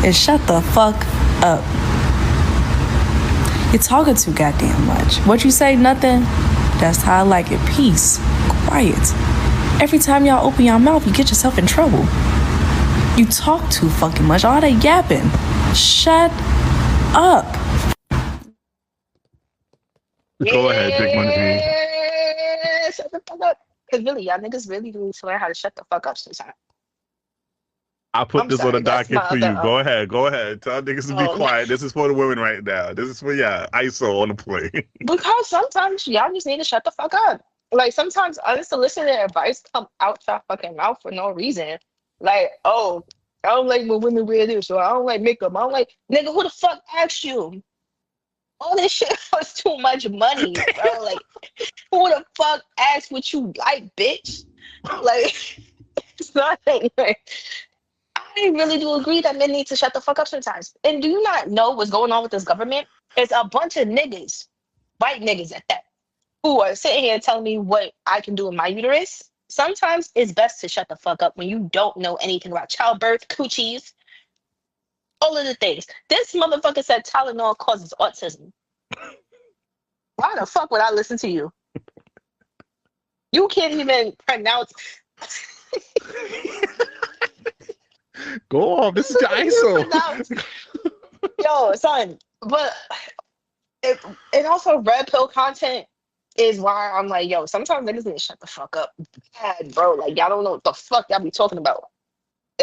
is shut the fuck up. You're talking too goddamn much. What you say, nothing? That's how I like it. Peace. Quiet. Every time y'all open your mouth, you get yourself in trouble. You talk too fucking much. All that yapping. Shut up. Go ahead, Big Money. Yeah, shut the fuck up. Because really, y'all niggas really need to learn how to shut the fuck up sometimes. I'll put I'm this on sorry, the that's docket my for you. other, Go ahead. Tell niggas to be Oh. quiet. This is for the women right now. This is for y'all. ISO on the plane. Because sometimes y'all just need to shut the fuck up. Like, sometimes unsolicited advice come out your fucking mouth for no reason. Like, oh, I don't like when women wear this, or I don't like makeup. I don't like, nigga, who the fuck asked you? All this shit was too much money, bro. Like, who the fuck asked what you like, bitch? Like, it's nothing. Like, I really do agree that men need to shut the fuck up sometimes. And do you not know what's going on with this government? It's a bunch of niggas, white niggas at that, who are sitting here telling me what I can do in my uterus. Sometimes it's best to shut the fuck up when you don't know anything about childbirth, coochies, all of the things. This motherfucker said Tylenol causes autism. Why the fuck would I listen to you? You can't even pronounce. Go on. This is your ISO. Yo, son. But and also red pill content is why I'm like, yo, sometimes niggas need to shut the fuck up. Bad, bro. Like, y'all don't know what the fuck y'all be talking about.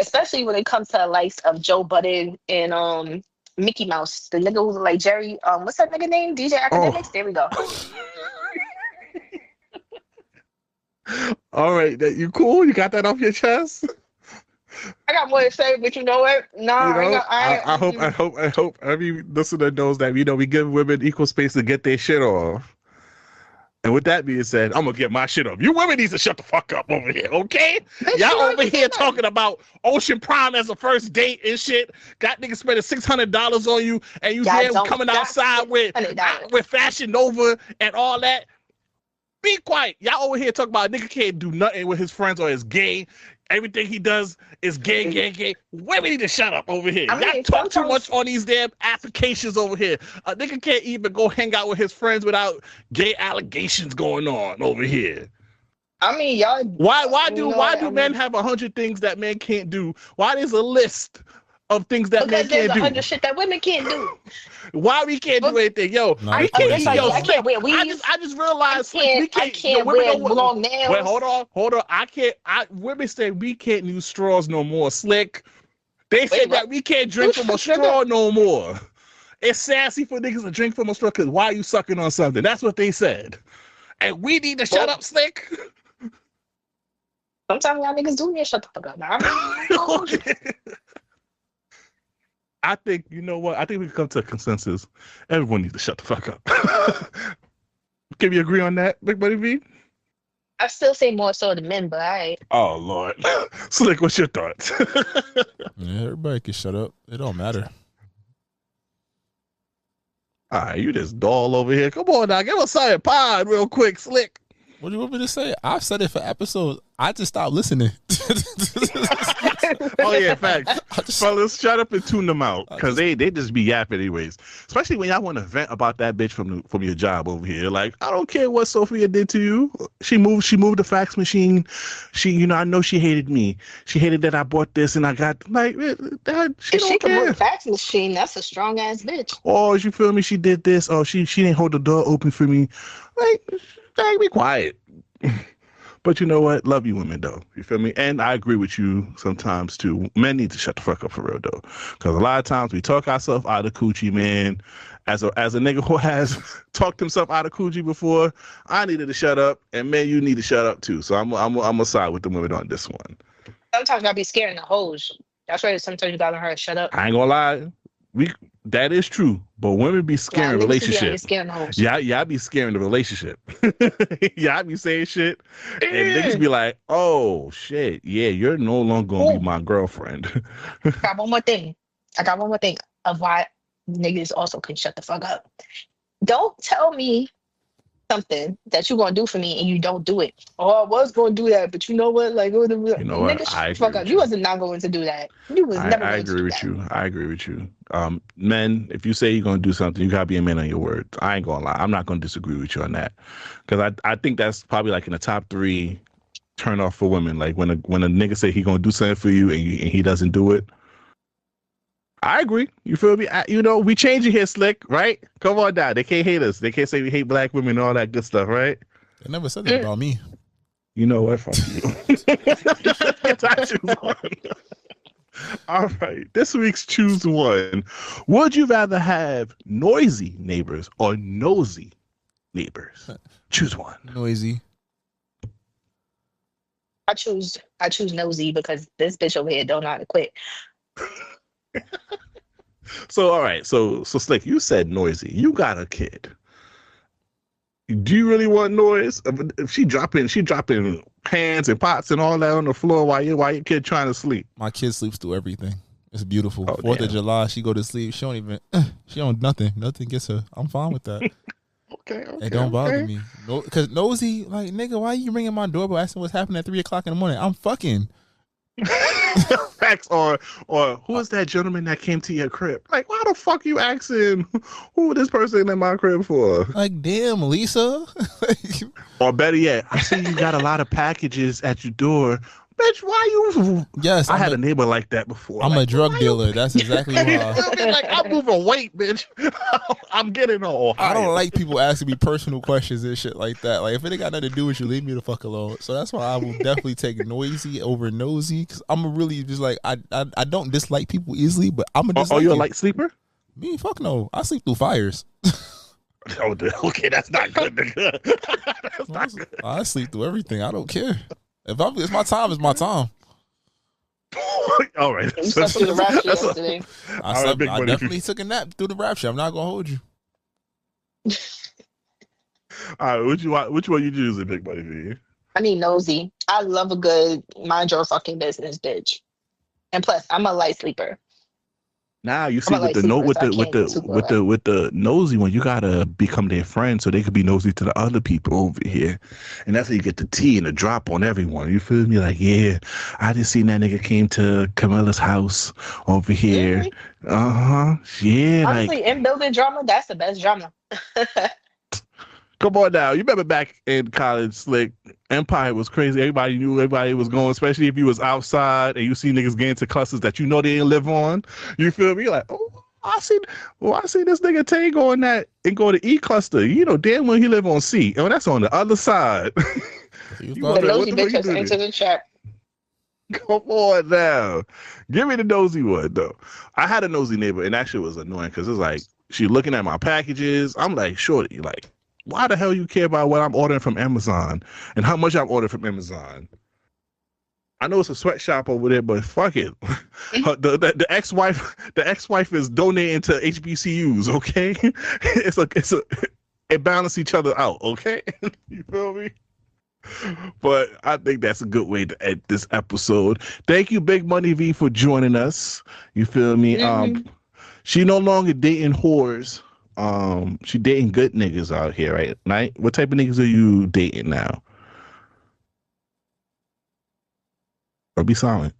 especially when it comes to the likes of Joe Budden and Mickey Mouse, the nigga who's like Jerry. What's that nigga name? DJ Academics. There we go. All right, that you cool? You got that off your chest? I got more to say, but you know what? Nah, You know, I I hope every listener knows that we give women equal space to get their shit off. And with that being said, I'm gonna get my shit off. You women need to shut the fuck up over here, okay? Y'all over here talking about Ocean Prime as a first date and shit. Got niggas spending $600 on you, and you damn coming outside with Fashion Nova and all that. Be quiet. Y'all over here talking about a nigga can't do nothing with his friends or is gay. Everything he does is gay. Women need to shut up over here. Y'all talk too much on these damn applications over here. A nigga can't even go hang out with his friends without gay allegations going on over here. I mean, y'all. Why do men have 100 things that men can't do? Why there's a list of things that men can't do? Because there's 100 shit that women can't do. Why we can't do anything? Yo, I can't wear weaves. I just realized I can't wear long nails. Wait, hold on. Women say we can't use straws no more, Slick. They said that we can't drink from a straw no more. It's sassy for niggas to drink from a straw because why are you sucking on something? That's what they said. And we need to shut up, Slick. Sometimes y'all niggas do need to shut the fuck up. Now. Okay. I think, you know what? I think we can come to a consensus. Everyone needs to shut the fuck up. Can you agree on that, Big Buddy V? I still say more so the men, but Oh, Lord. Slick, what's your thoughts? Yeah, everybody can shut up. It don't matter. All right, you just doll over here. Come on now, give us something pod real quick, Slick. What do you want me to say? I've said it for episodes. I just stopped listening. Oh yeah, facts. Fellas, shut up and tune them out because they just be yapping anyways. Especially when y'all want to vent about that bitch from your job over here. Like, I don't care what Sophia did to you. She moved the fax machine. I know she hated me. She hated that I bought this and I got like that. She don't care. Move the fax machine, that's a strong ass bitch. Oh, you feel me? She did this. Oh, she didn't hold the door open for me. Like, be quiet. But you know what? Love you women, though. You feel me? And I agree with you sometimes, too. Men need to shut the fuck up for real, though. Because a lot of times we talk ourselves out of coochie, man. As a nigga who has talked himself out of coochie before, I needed to shut up. And, man, you need to shut up, too. So I'm going to side with the women on this one. Sometimes y'all be scaring the hoes. That's right. Sometimes you got to learn how to shut up. I ain't going to lie. That is true, but women be scaring relationships. Y'all be scaring the relationship. Y'all be saying shit, and niggas be like, "Oh shit, yeah, you're no longer gonna be my girlfriend." I got one more thing of why niggas also can shut the fuck up. Don't tell me something that you're gonna do for me and you don't do it. Oh, I was gonna do that, but you know what? Like, you know what? Nigga, I fuck up. You wasn't not going to do that. You was never. I agree with you. I agree with you. Men, if you say you're gonna do something, you gotta be a man on your word. I ain't gonna lie. I'm not gonna disagree with you on that because I think that's probably like in the top 3 turn off for women. Like when a nigga say he gonna do something for you and he doesn't do it. I agree. You feel me? We changing here, Slick, right? Come on down. They can't hate us. They can't say we hate black women and all that good stuff, right? They never said that about me. You know what? Fuck you. I choose one. All right. This week's Choose One. Would you rather have noisy neighbors or nosy neighbors? Choose one. Noisy. I choose nosy because this bitch over here don't know how to quit. So all right, so Slick, you said noisy. You got a kid. Do you really want noise? If she dropping pans and pots and all that on the floor while your kid trying to sleep. My kid sleeps through everything. It's beautiful. Oh, 4th of July, she go to sleep. She don't nothing. Nothing gets her. I'm fine with that. Okay. It don't bother me. Because nosy, like, nigga, why you ringing my doorbell asking what's happening at 3:00 in the morning? I'm fucking. Facts. Or who is that gentleman that came to your crib? Like, why the fuck you asking who this person in my crib for? Like, damn, Lisa. Or better yet, I see you got a lot of packages at your door. bitch, why you? Yes, I had a neighbor like that before. I'm like, a drug dealer. That's exactly why. Like, I'm moving weight, bitch. I'm getting on. I don't like people asking me personal questions and shit like that. Like, if it ain't got nothing to do with you, leave me the fuck alone. So that's why I will definitely take noisy over nosy, because I'm a really just like I don't dislike people easily, but I'm a dislike. Are you a light sleeper? Me, fuck no. I sleep through fires. Oh, okay, that's not good. That's not good. I sleep through everything. I don't care. It's my time. It's my time. All right. You slept through the rapture yesterday. I definitely took a nap through the rapture. I'm not gonna hold you. All right, which one you choosing, Big Buddy V? I need nosy. I love a good mind your fucking business, bitch. And plus, I'm a light sleeper. Now you see with the nosy one, you gotta become their friend so they could be nosy to the other people over here, and that's how you get the tea and the drop on everyone. You feel me? Like, yeah, I just seen that nigga came to Camilla's house over here. Yeah. Honestly, like, in building drama, that's the best drama. come on now. You remember back in college, Slick, Empire was crazy. Everybody knew everybody was going, especially if you was outside and you see niggas getting to clusters that you know they didn't live on. You feel me? You're like, oh, I see this nigga Tay going that and go to E cluster. You know damn well he live on C. Oh, that's on the other side. The nosy bitch has entered the trap. Come on now. Give me the nosy one, though. I had a nosy neighbor, and that shit was annoying because it's like, she looking at my packages. I'm like, shorty, like, why the hell you care about what I'm ordering from Amazon and how much I'm ordering from Amazon? I know it's a sweatshop over there, but fuck it. The ex-wife is donating to HBCUs, okay? It balances each other out, okay? You feel me? But I think that's a good way to end this episode. Thank you, Big Money V, for joining us. You feel me? She no longer dating whores. She dating good niggas out here, right? What type of niggas are you dating now? Or be silent.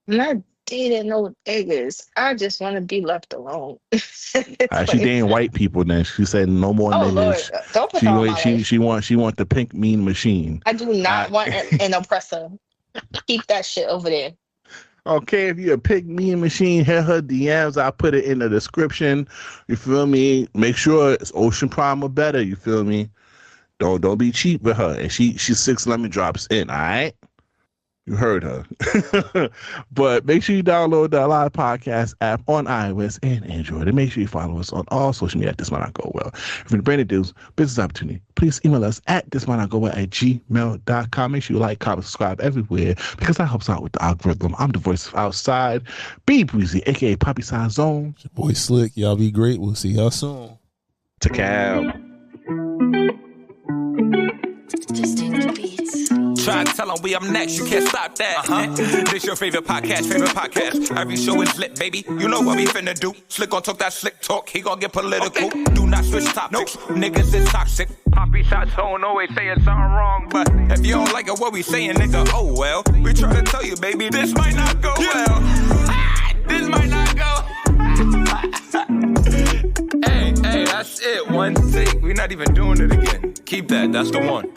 I'm not dating no niggas. I just want to be left alone. She dating white people then. She said no more niggas. Lord. Don't put that on my life. She want the pink mean machine. I do not want an oppressor. Keep that shit over there. Okay, if you're a pink mean machine, hit her DMs. I'll put it in the description. You feel me? Make sure it's Ocean Prime or better. You feel me? Don't be cheap with her. And she's 6 lemon drops in, all right? You heard her. But make sure you download the Live Podcast app on iOS and Android. And make sure you follow us on all social media at This Might Not Go Well. If you're brand new deals, business opportunity, please email us at thismightnotgowell@gmail.com. Make sure you like, comment, subscribe everywhere because that helps out with the algorithm. I'm the voice of outside. Be Breezy, a.k.a. Poppy Sign Zone. It's your boy Slick. Y'all be great. We'll see y'all soon. To Cal. Just take the beats. Try to tell them we up next, you can't stop that. This your favorite podcast. Every show is lit, baby. You know what we finna do. Slick gon' talk that slick talk, he gon' get political. Do not switch topics, niggas is toxic. Poppy shots don't always saying something wrong, but if you don't like it, what we saying, nigga, oh well. We try to tell you, baby, this might not go well. This might not go. Hey, that's it. One take. We're not even doing it again. Keep that. That's the one.